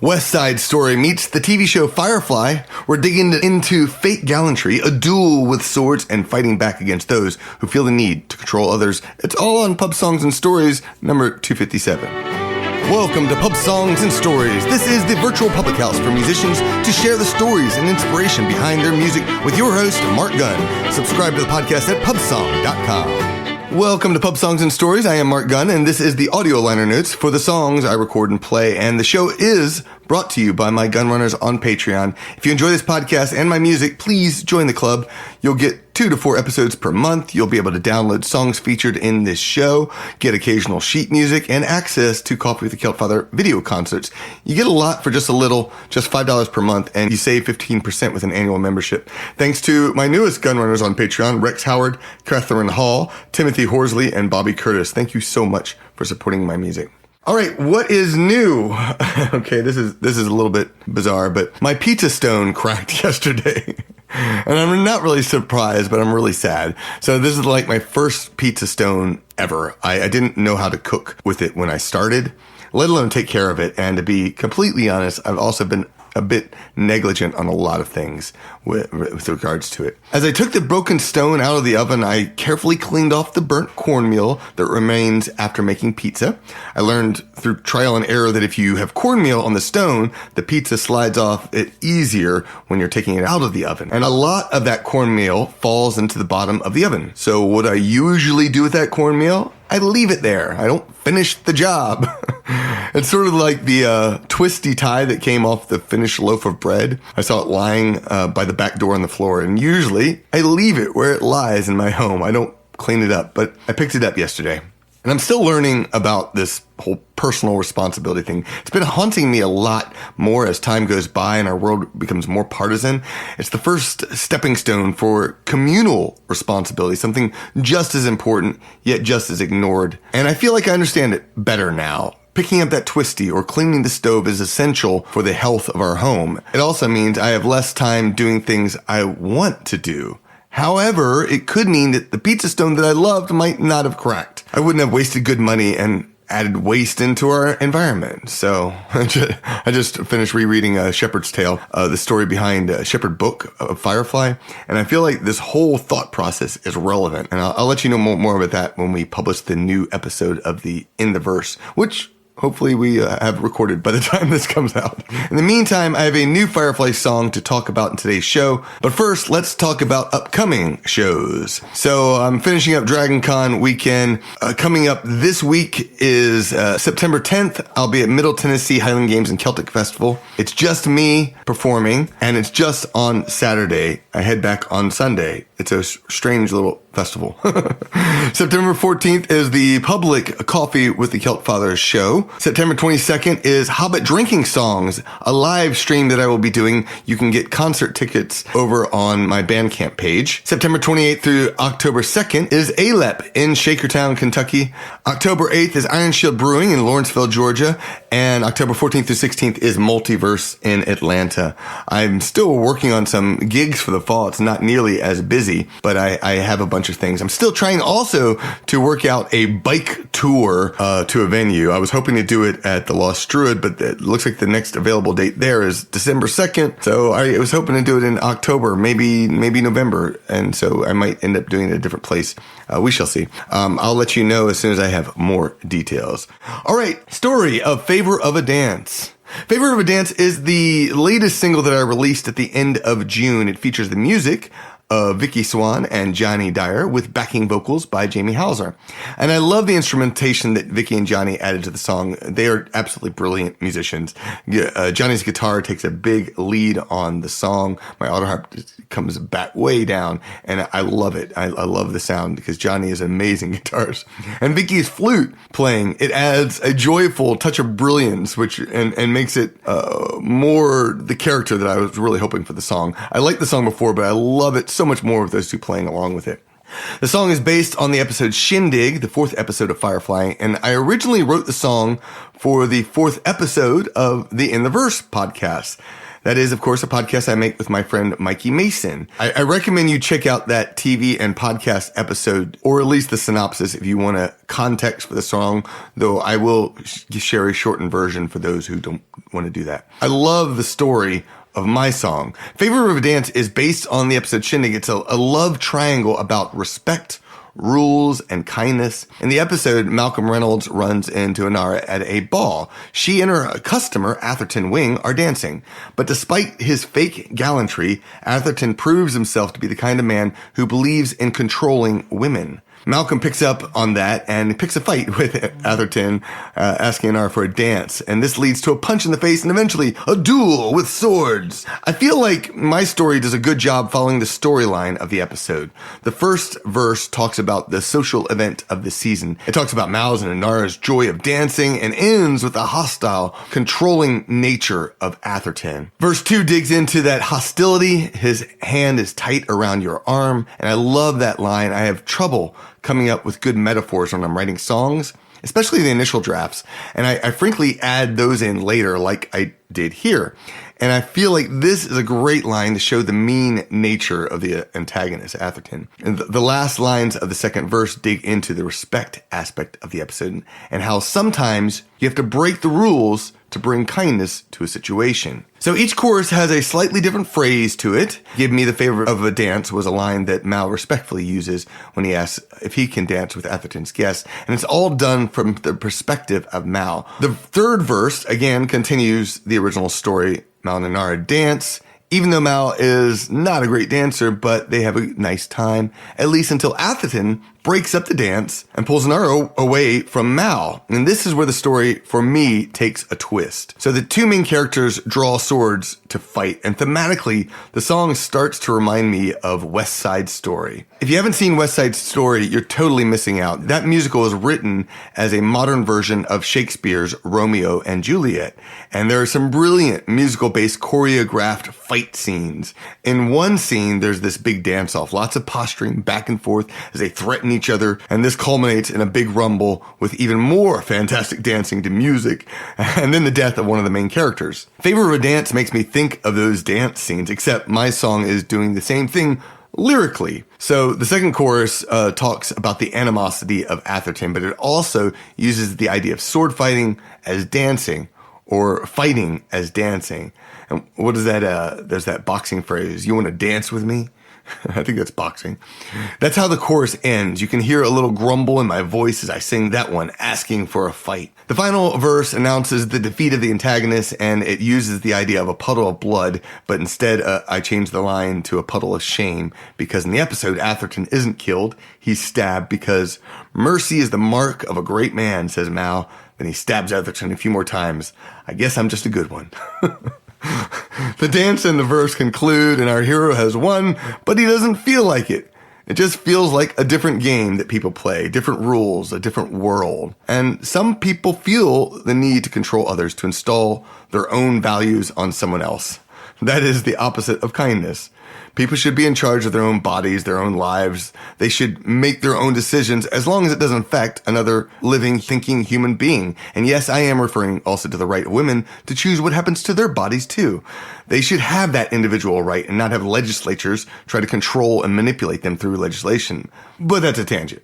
West Side Story meets the TV show Firefly. We're digging into fake gallantry, a duel with swords, and fighting back against those who feel the need to control others. It's all on Pub Songs and Stories, number 257. Welcome to Pub Songs and Stories. This is the virtual public house for musicians to share the stories and inspiration behind their music with your host, Marc Gunn. Subscribe to the podcast at pubsong.com. Welcome to Pub Songs and Stories. I am Marc Gunn, and this is the audio liner notes for the songs I record and play. And the show is brought to you by my gun runners on Patreon. If you enjoy this podcast and my music, please join the club. You'll get 2 to 4 episodes per month. You'll be able to download songs featured in this show, get occasional sheet music, and access to Coffee with the Celtfather video concerts. You get a lot for just a little, just $5 per month, and you save 15% with an annual membership. Thanks to my newest gun runners on Patreon, Rex Howard, Catherine Hall, Timothy Horsley, and Bobby Curtis. Thank you so much for supporting my music. All right, what is new? Okay, this is a little bit bizarre, but my pizza stone cracked yesterday. And I'm not really surprised, but I'm really sad. So this is like my first pizza stone ever. I didn't know how to cook with it when I started, let alone take care of it. And to be completely honest, I've also been a bit negligent on a lot of things with regards to it. As I took the broken stone out of the oven, I carefully cleaned off the burnt cornmeal that remains after making pizza. I learned through trial and error that if you have cornmeal on the stone, the pizza slides off it easier when you're taking it out of the oven. And a lot of that cornmeal falls into the bottom of the oven. So what I usually do with that cornmeal, I leave it there. I don't finish the job. It's sort of like the twisty tie that came off the finished loaf of bread. I saw it lying by the back door on the floor, and usually I leave it where it lies in my home. I don't clean it up, but I picked it up yesterday. And I'm still learning about this whole personal responsibility thing. It's been haunting me a lot more as time goes by and our world becomes more partisan. It's the first stepping stone for communal responsibility, something just as important, yet just as ignored. And I feel like I understand it better now. Picking up that twisty or cleaning the stove is essential for the health of our home. It also means I have less time doing things I want to do. However, it could mean that the pizza stone that I loved might not have cracked. I wouldn't have wasted good money and added waste into our environment. So I just finished rereading Shepherd's Tale, the story behind Shepherd book of Firefly. And I feel like this whole thought process is relevant. And I'll let you know more about that when we publish the new episode of the In the Verse, which hopefully we have recorded by the time this comes out. In the meantime, I have a new Firefly song to talk about in today's show. But first, let's talk about upcoming shows. So I'm finishing up Dragon Con weekend. Coming up this week is September 10th. I'll be at Middle Tennessee Highland Games and Celtic Festival. It's just me performing, and it's just on Saturday. I head back on Sunday. It's a strange little festival. September 14th is the public Coffee with the Celtfather show. September 22nd is Hobbit Drinking Songs, a live stream that I will be doing. You can get concert tickets over on my Bandcamp page. September 28th through October 2nd is ALEP in Shakertown, Kentucky. October 8th is Ironshield Brewing in Lawrenceville, Georgia. And October 14th through 16th is MultiVerse in Atlanta. I'm still working on some gigs for the fall. It's not nearly as busy, but I have a bunch of things. I'm still trying also to work out a bike tour to a venue. I was hoping to do it at the Lost Druid, but it looks like the next available date there is December 2nd. So I was hoping to do it in October, maybe November. And so I might end up doing it at a different place. We shall see. I'll let you know as soon as I have more details. All right. Story of Favor of a Dance. Favor of a Dance is the latest single that I released at the end of June. It features the music of Vicki, Swan, and Jonny, Dyer, with backing vocals by Jamie Haeuser. And I love the instrumentation that Vicki and Jonny added to the song. They are absolutely brilliant musicians. Jonny's guitar takes a big lead on the song. My auto harp comes back way down, and I love it. I love the sound because Jonny is an amazing guitarist. And Vicki's flute playing, it adds a joyful touch of brilliance, which and makes it more the character that I was really hoping for the song. I liked the song before, but I love it so much more with those two playing along with it. The song is based on the episode Shindig, the 4th episode of Firefly, and I originally wrote the song for the 4th episode of the In the Verse podcast. That is, of course, a podcast I make with my friend Mikey Mason. I recommend you check out that TV and podcast episode, or at least the synopsis if you want a context for the song, though I will share a shortened version for those who don't want to do that. I love the story of my song. Favorite of a Dance is based on the episode Shindig. It's a love triangle about respect, rules, and kindness. In the episode, Malcolm Reynolds runs into Inara at a ball. She and her customer, Atherton Wing, are dancing. But despite his fake gallantry, Atherton proves himself to be the kind of man who believes in controlling women. Malcolm picks up on that and picks a fight with Atherton, asking Inara for a dance. And this leads to a punch in the face and eventually a duel with swords. I feel like my story does a good job following the storyline of the episode. The first verse talks about the social event of the season. It talks about Mal's and Inara's joy of dancing and ends with the hostile, controlling nature of Atherton. Verse 2 digs into that hostility. His hand is tight around your arm. And I love that line. I have trouble coming up with good metaphors when I'm writing songs, especially the initial drafts. And I frankly add those in later like I did here. And I feel like this is a great line to show the mean nature of the antagonist, Atherton. And the last lines of the second verse dig into the respect aspect of the episode and how sometimes you have to break the rules to bring kindness to a situation. So each chorus has a slightly different phrase to it. Give me the favor of a dance was a line that Mal respectfully uses when he asks if he can dance with Atherton's guest. And it's all done from the perspective of Mal. The third verse, again, continues the original story. Mal and Inara dance, even though Mal is not a great dancer, but they have a nice time, at least until Atherton breaks up the dance and pulls Inara away from Mal. And this is where the story, for me, takes a twist. So the two main characters draw swords to fight, and thematically, the song starts to remind me of West Side Story. If you haven't seen West Side Story, you're totally missing out. That musical was written as a modern version of Shakespeare's Romeo and Juliet, and there are some brilliant musical-based choreographed fight scenes. In one scene, there's this big dance-off, lots of posturing back and forth as they threaten each other, and this culminates in a big rumble with even more fantastic dancing to music, and then the death of one of the main characters. Favor of a Dance makes me think of those dance scenes, except my song is doing the same thing lyrically. So the second chorus talks about the animosity of Atherton, but it also uses the idea of sword fighting as dancing, or fighting as dancing. And what is that? There's that boxing phrase, you want to dance with me? I think that's boxing. That's how the chorus ends. You can hear a little grumble in my voice as I sing that one, asking for a fight. The final verse announces the defeat of the antagonist, and it uses the idea of a puddle of blood, but instead I change the line to a puddle of shame, because in the episode, Atherton isn't killed. He's stabbed because mercy is the mark of a great man, says Mal. Then he stabs Atherton a few more times. I guess I'm just a good one. The dance and the verse conclude, and our hero has won, but he doesn't feel like it. It just feels like a different game that people play, different rules, a different world. And some people feel the need to control others, to install their own values on someone else. That is the opposite of kindness. People should be in charge of their own bodies, their own lives. They should make their own decisions as long as it doesn't affect another living, thinking human being. And yes, I am referring also to the right of women to choose what happens to their bodies too. They should have that individual right and not have legislatures try to control and manipulate them through legislation. But that's a tangent.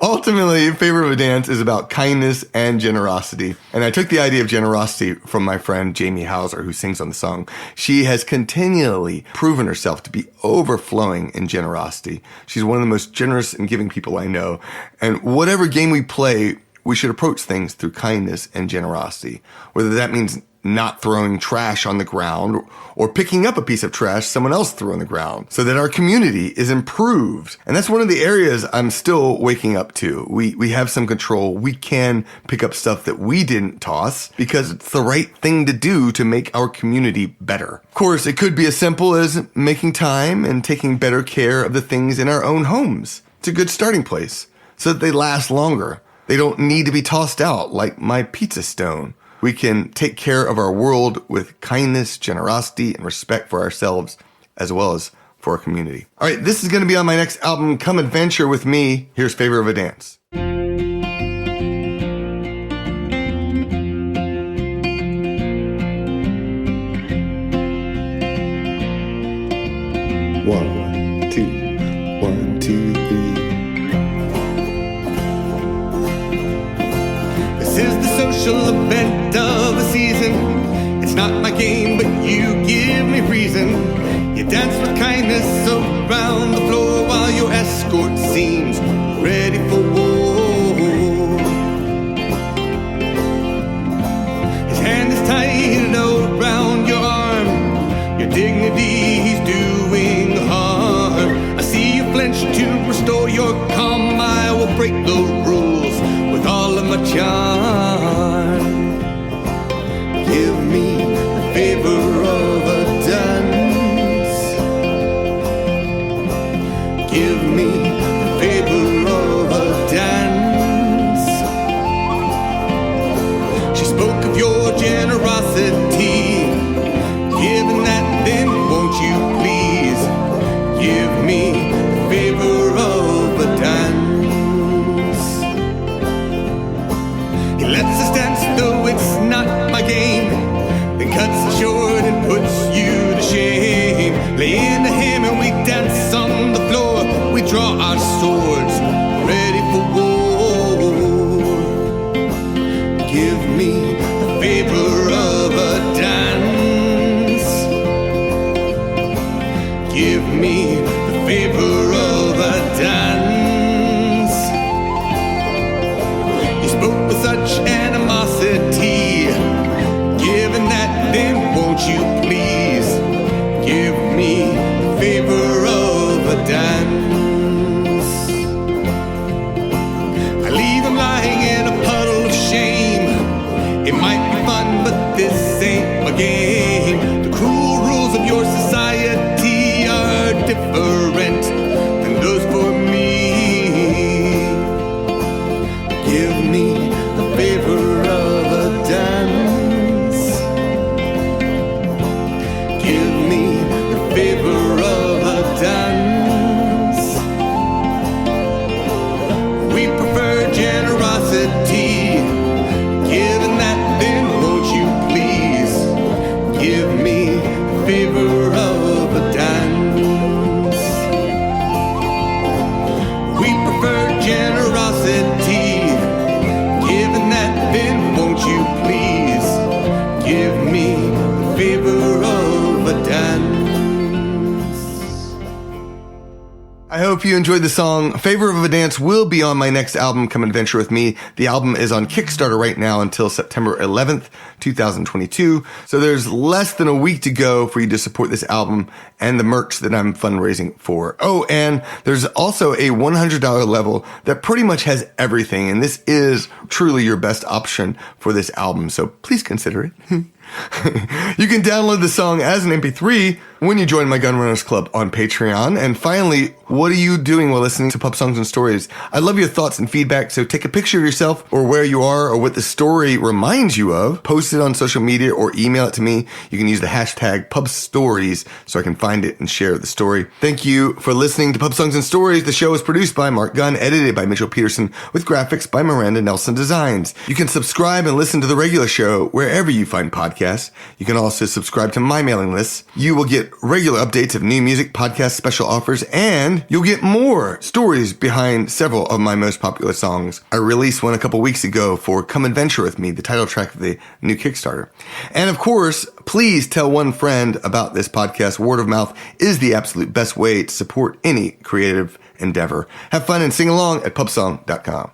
Ultimately, Favor of a Dance is about kindness and generosity. And I took the idea of generosity from my friend Jamie Haeuser, who sings on the song. She has continually proven herself to be overflowing in generosity. She's one of the most generous and giving people I know. And whatever game we play, we should approach things through kindness and generosity. Whether that means not throwing trash on the ground or picking up a piece of trash someone else threw on the ground so that our community is improved. And that's one of the areas I'm still waking up to. We have some control. We can pick up stuff that we didn't toss because it's the right thing to do to make our community better. Of course, it could be as simple as making time and taking better care of the things in our own homes. It's a good starting place so that they last longer. They don't need to be tossed out like my pizza stone. We can take care of our world with kindness, generosity, and respect for ourselves, as well as for our community. All right, this is going to be on my next album, Come Adventure with Me. Here's Favor of a Dance. event of the season. It's not my game, but you give me reason. You dance with kindness around the floor while your escort seems ready for war. His hand is tight around your arm. Your dignity he's doing harm. I see you flinch to restore your calm. I will break the rules with all of my charm. Give me the favor of a dance. Give me the favor of a dance. She spoke of your generosity. Given that, then won't you please give me the favor of a dance? He lets us dance though it's not my game, then cuts it short and puts you to shame. Lay into him and we dance on the floor. We draw our swords, ready for war. Give me the favor of a dance. Give me the favor of a dance. You spoke with such animosity. Given that, then won't you please give me the favor of a dance? I leave him lying in a puddle of shame. It might be fun, but this ain't my game. The cruel rules of your society are different than those for me. Give me the favor of a dance. Give me the favor of a dance. We prefer generosity. Given that, then won't you please give me the favor of a dance? We prefer generosity. Given that, then won't you please give me the favor of a dance? I hope you enjoyed the song. Favor of a Dance will be on my next album, Come Adventure With Me. The album is on Kickstarter right now until September 11th, 2022. So there's less than a week to go for you to support this album and the merch that I'm fundraising for. Oh, and there's also a $100 level that pretty much has everything. And this is truly your best option for this album. So please consider it. You can download the song as an MP3 when you join my Gun Runners Club on Patreon. And finally, what are you doing while listening to Pub Songs and Stories? I love your thoughts and feedback, so take a picture of yourself or where you are or what the story reminds you of, post it on social media or email it to me. You can use the hashtag PubStories so I can find it and share the story. Thank you for listening to Pub Songs and Stories. The show is produced by Marc Gunn, edited by Mitchell Peterson, with graphics by Miranda Nelson Designs. You can subscribe and listen to the regular show wherever you find podcasts. You can also subscribe to my mailing list. You will get regular updates of new music, podcast special offers, and you'll get more stories behind several of my most popular songs. I released one a couple weeks ago for Come Adventure With Me, the title track of the new Kickstarter. And of course, please tell one friend about this podcast. Word of mouth is the absolute best way to support any creative endeavor. Have fun and sing along at pubsong.com.